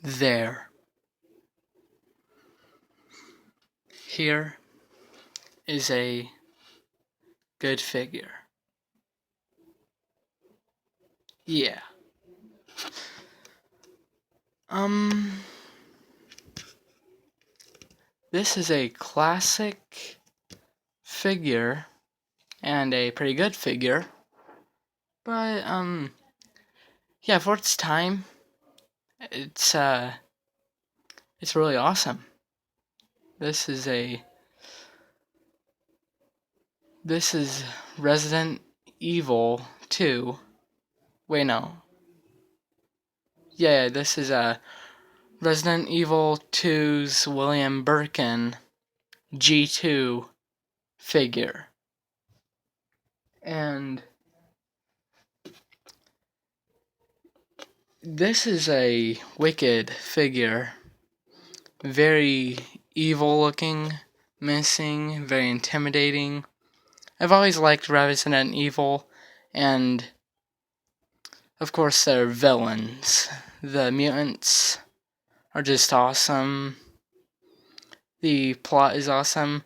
There. Here is a good figure. Yeah. Um, this is a classic figure and a pretty good figure. But, yeah, for its time, it's really awesome. This is Resident Evil 2. Wait, no. Yeah, this is Resident Evil 2's William Birkin G2 figure. And this is a wicked figure. Very evil looking, menacing, very intimidating. I've always liked Resident Evil, and of course they're villains. The mutants are just awesome. The plot is awesome.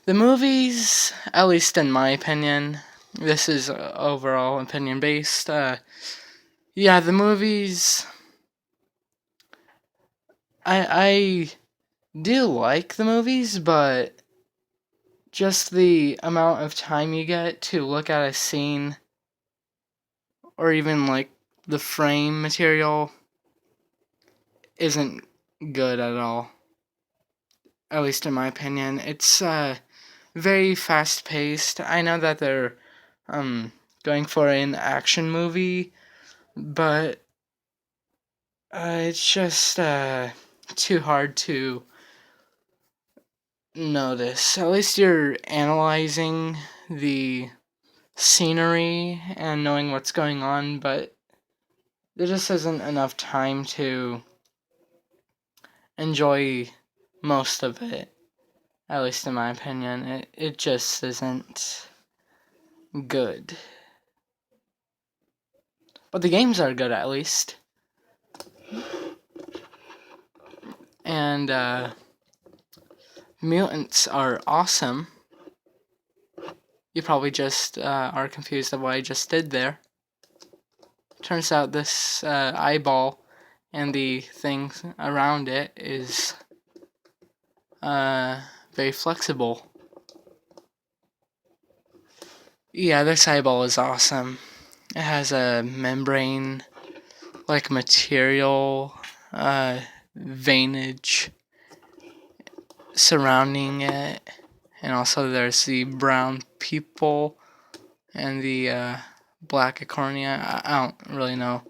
The movies, at least in my opinion, this is overall opinion based. Yeah, the movies, I do like the movies, but just the amount of time you get to look at a scene, or even like the frame material, isn't good at all. At least in my opinion. It's very fast paced. I know that they're going for an action movie, but it's just too hard to notice. At least you're analyzing the scenery and knowing what's going on, but there just isn't enough time to enjoy most of it. At least in my opinion, it just isn't good. But the games are good at least. And mutants are awesome. You probably just are confused of what I just did there. Turns out this eyeball and the things around it is very flexible. Yeah, this eyeball is awesome. It has a membrane like material, veinage surrounding it, and also there's the brown pupil and the black cornea. I don't really know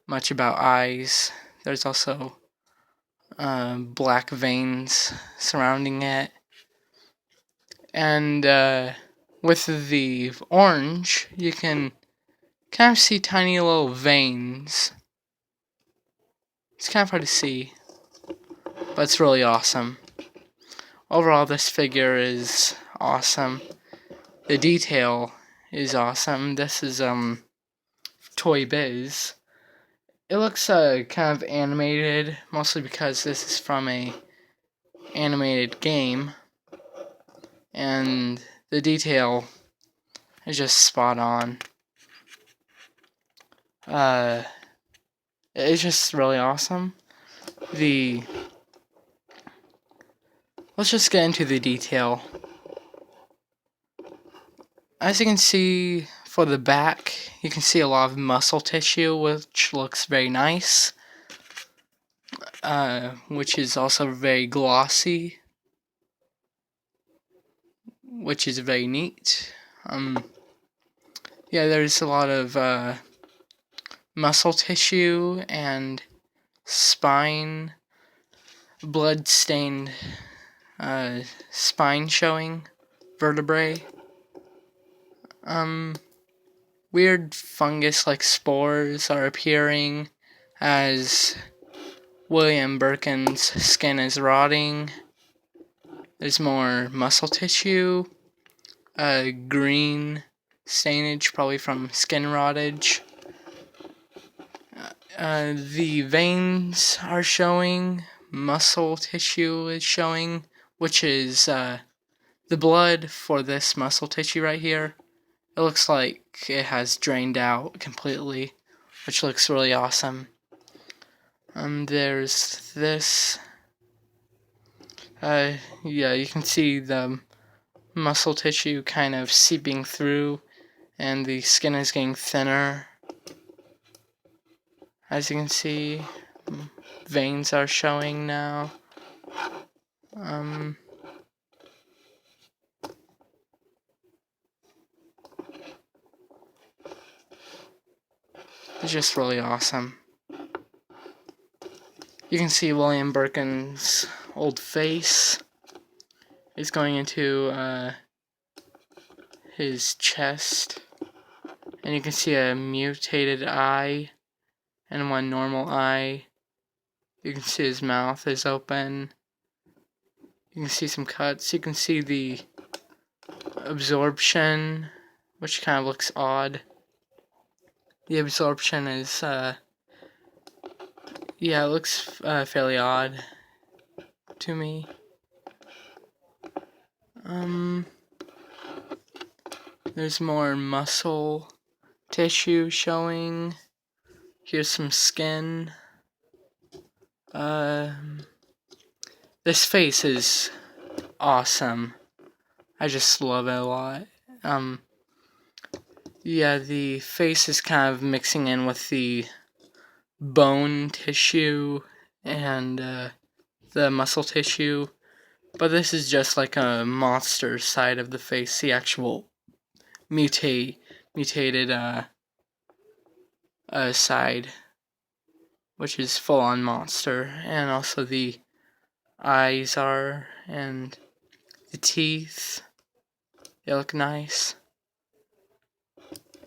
much about eyes. There's also black veins surrounding it, and with the orange you can kind of see tiny little veins. It's kind of hard to see, but it's really awesome. Overall, this figure is awesome. The detail is awesome. This is Toy Biz. It looks kind of animated, mostly because this is from a animated game, and the detail is just spot on. It's just really awesome. Let's just get into the detail. As you can see, for the back, you can see a lot of muscle tissue, which looks very nice. Which is also very glossy, which is very neat. Yeah, there's a lot of muscle tissue and spine, blood-stained spine showing, vertebrae. Weird fungus-like spores are appearing as William Birkin's skin is rotting. There's more muscle tissue, green stainage, probably from skin rottage. The veins are showing, muscle tissue is showing, which is the blood for this muscle tissue right here. It looks like it has drained out completely, which looks really awesome. There's this. Yeah, you can see the muscle tissue kind of seeping through, and the skin is getting thinner. As you can see, veins are showing now. It's just really awesome. You can see William Birkin's old face. He's going into his chest, and you can see a mutated eye and one normal eye. You can see his mouth is open. You can see some cuts. You can see the absorption, which kind of looks odd. The absorption is, yeah, it looks fairly odd to me. There's more muscle tissue showing. Here's some skin. This face is awesome. I just love it a lot. Yeah, the face is kind of mixing in with the bone tissue and the muscle tissue, but this is just like a monster side of the face, the actual mutated side, which is full-on monster. And also the eyes are, and the teeth, they look nice.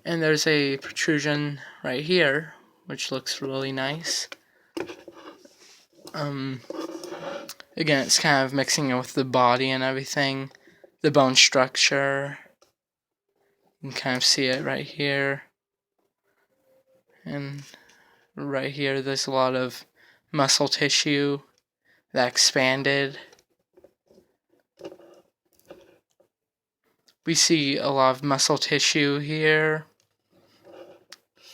And there's a protrusion right here, which looks really nice. Again, it's kind of mixing it with the body and everything. The bone structure, you can kind of see it right here. And right here, there's a lot of muscle tissue that expanded. We see a lot of muscle tissue here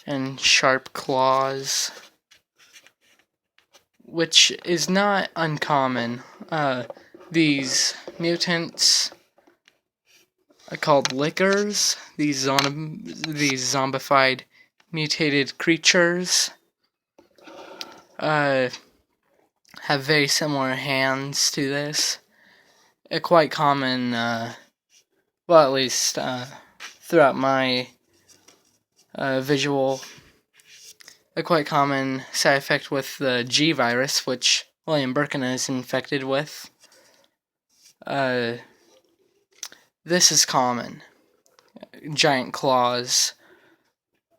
and sharp claws, which is not uncommon. These mutants are called lickers. These zombified mutated creatures have very similar hands to this. A quite common, well, at least throughout my visual, a quite common side effect with the G virus, which William Birkin is infected with. This is common. Giant claws.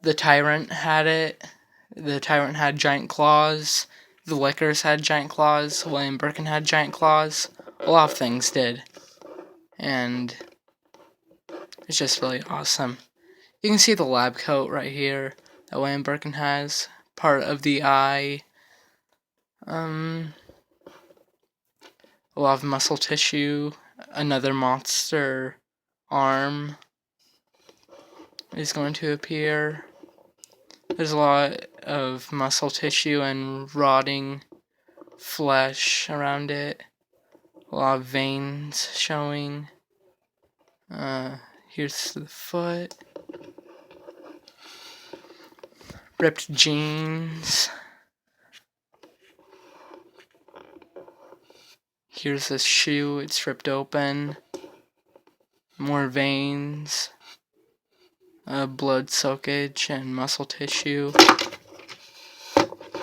The Tyrant had it. The Tyrant had giant claws. The Lickers had giant claws. William Birkin had giant claws. A lot of things did. And it's just really awesome. You can see the lab coat right here that William Birkin has. Part of the eye. A lot of muscle tissue. Another monster arm is going to appear. There's a lot of muscle tissue and rotting flesh around it. A lot of veins showing. Here's the foot. Ripped jeans. Here's the shoe, it's ripped open. More veins. Blood soakage and muscle tissue.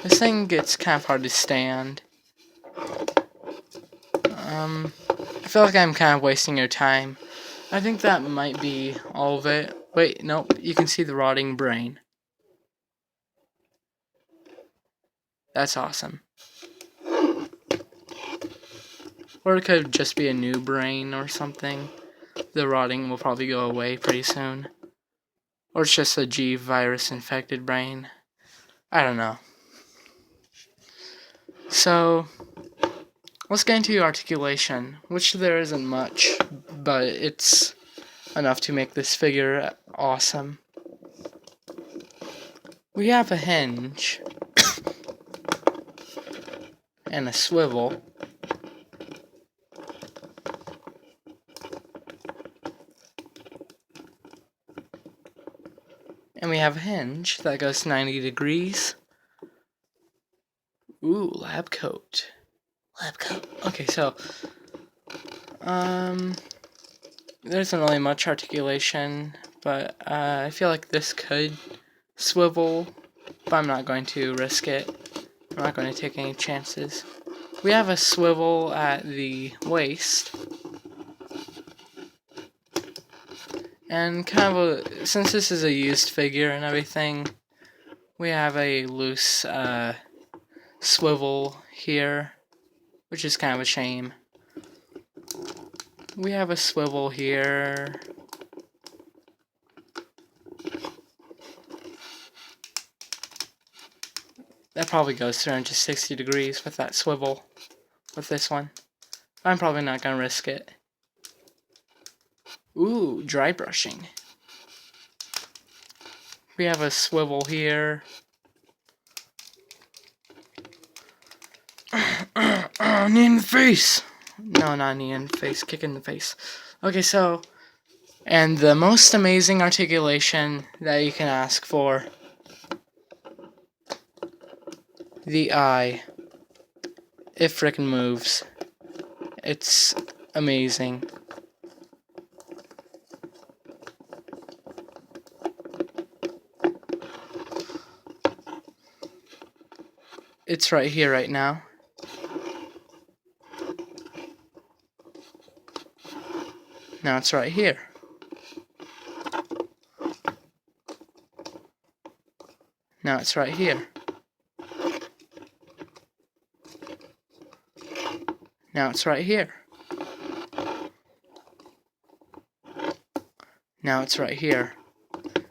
This thing gets kind of hard to stand. I feel like I'm kind of wasting your time. I think that might be all of it. Wait, nope, you can see the rotting brain. That's awesome. Or it could just be a new brain or something. The rotting will probably go away pretty soon. Or it's just a G virus infected brain. I don't know. So, let's get into articulation, which there isn't much, but it's enough to make this figure awesome. We have a hinge and a swivel. And we have a hinge that goes 90 degrees. Ooh, lab coat. Lab coat. Okay, so there isn't really much articulation, but I feel like this could swivel, but I'm not going to risk it. I'm not going to take any chances. We have a swivel at the waist, and kind of since this is a used figure and everything, we have a loose swivel here, which is kind of a shame. We have a swivel here. That probably goes 360 degrees with that swivel, with this one. I'm probably not going to risk it. Ooh, dry brushing. We have a swivel here. Knee in the face! No, not knee in the face, kick in the face. Okay, so, and the most amazing articulation that you can ask for. The eye. It frickin' moves. It's amazing. It's right here right now. Now it's right here. Now it's right here. Now it's right here. Now it's right here.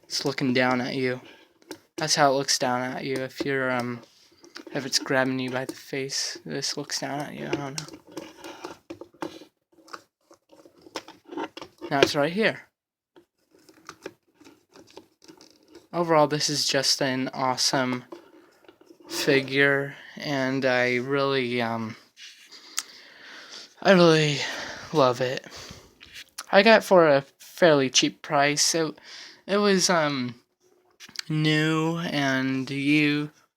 It's looking down at you. That's how it looks down at you if you're if it's grabbing you by the face. This looks down at you. I don't know. Now it's right here. Overall, this is just an awesome figure, and I really love it. I got it for a fairly cheap price. It was new and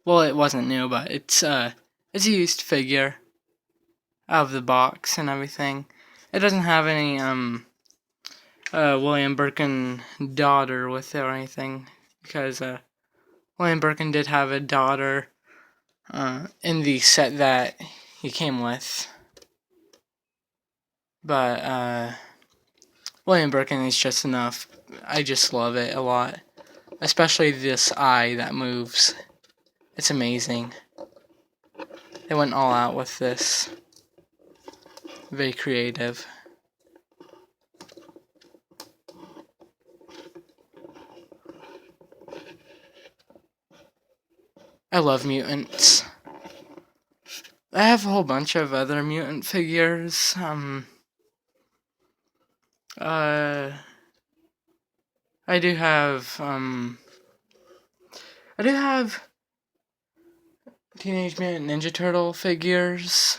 well, it wasn't new, but it's a used figure out of the box and everything. It doesn't have any William Birkin daughter with it or anything, because William Birkin did have a daughter in the set that he came with. But William Birkin is just enough. I just love it a lot. Especially this eye that moves. It's amazing. They went all out with this. Very creative. I love mutants. I have a whole bunch of other mutant figures. I do have Teenage Mutant Ninja Turtle figures,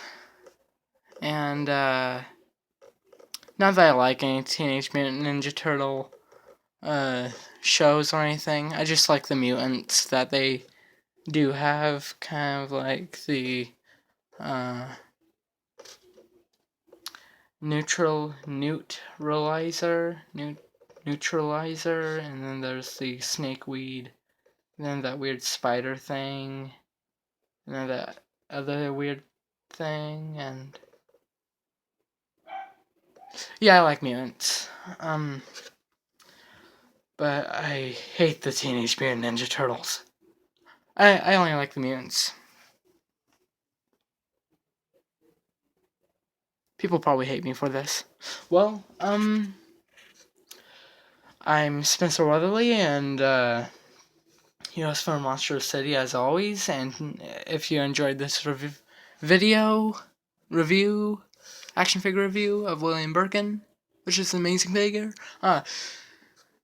and not that I like any Teenage Mutant Ninja Turtle shows or anything. I just like the mutants that they do have, kind of like the neutralizer, and then there's the snakeweed, and then that weird spider thing, and then that other weird thing, and yeah, I like mutants. But I hate the Teenage Mutant Ninja Turtles. I only like the mutants. People probably hate me for this. Well, I'm Spencer Weatherly, and host for Monstro-CITY as always. And if you enjoyed this video review, action figure review of William Birkin, which is an amazing figure.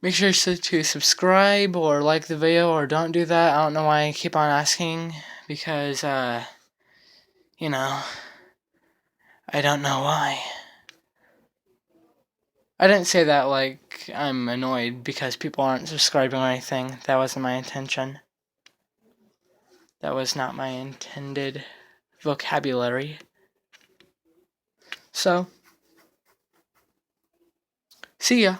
Make sure to subscribe or like the video, or don't do that. I don't know why I keep on asking, because, you know, I don't know why. I didn't say that like I'm annoyed because people aren't subscribing or anything. That wasn't my intention. That was not my intended vocabulary. So, see ya.